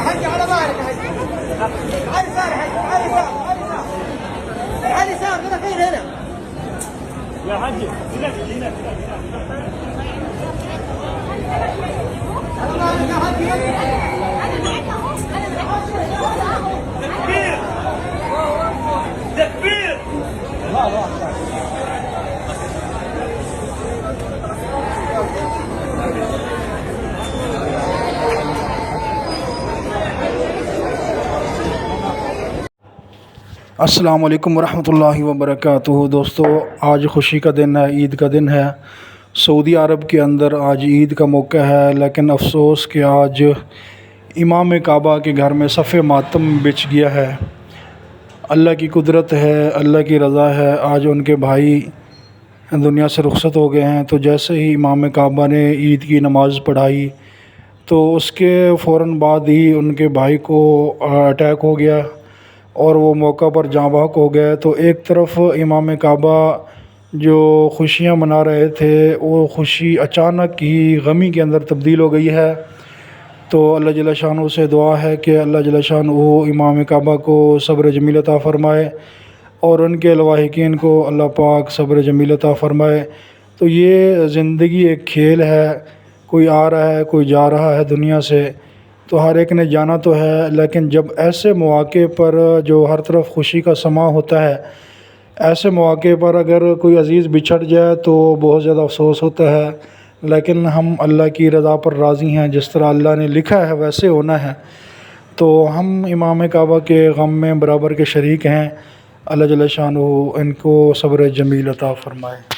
هدي على ظهرك هدي. علي صار هدي، علي صار، علي صار. علي صار هنا فين هنا؟ يا حجي هناك هناك. على ظهرك يا هدي. تكبير تكبير. السلام علیکم ورحمۃ اللہ وبرکاتہ۔ دوستو، آج خوشی کا دن ہے، عید کا دن ہے۔ سعودی عرب کے اندر آج عید کا موقع ہے، لیکن افسوس کہ آج امام کعبہ کے گھر میں صف ماتم بچھ گیا ہے۔ اللہ کی قدرت ہے، اللہ کی رضا ہے، آج ان کے بھائی دنیا سے رخصت ہو گئے ہیں۔ تو جیسے ہی امام کعبہ نے عید کی نماز پڑھائی تو اس کے فوراً بعد ہی ان کے بھائی کو اٹیک ہو گیا اور وہ موقع پر جاں بحق ہو گئے۔ تو ایک طرف امام کعبہ جو خوشیاں منا رہے تھے، وہ خوشی اچانک ہی غمی کے اندر تبدیل ہو گئی ہے۔ تو اللہ جل شانہ سے دعا ہے کہ اللہ جل شانہ امام کعبہ کو صبر جمیل عطا فرمائے اور ان کے لواحقین کو اللہ پاک صبر جمیل عطا فرمائے۔ تو یہ زندگی ایک کھیل ہے، کوئی آ رہا ہے، کوئی جا رہا ہے دنیا سے، تو ہر ایک نے جانا تو ہے، لیکن جب ایسے مواقع پر جو ہر طرف خوشی کا سماں ہوتا ہے، ایسے مواقع پر اگر کوئی عزیز بچھڑ جائے تو بہت زیادہ افسوس ہوتا ہے، لیکن ہم اللہ کی رضا پر راضی ہیں، جس طرح اللہ نے لکھا ہے ویسے ہونا ہے۔ تو ہم امام کعبہ کے غم میں برابر کے شریک ہیں۔ اللہ جل شانہ ان کو صبر جمیل عطا فرمائے۔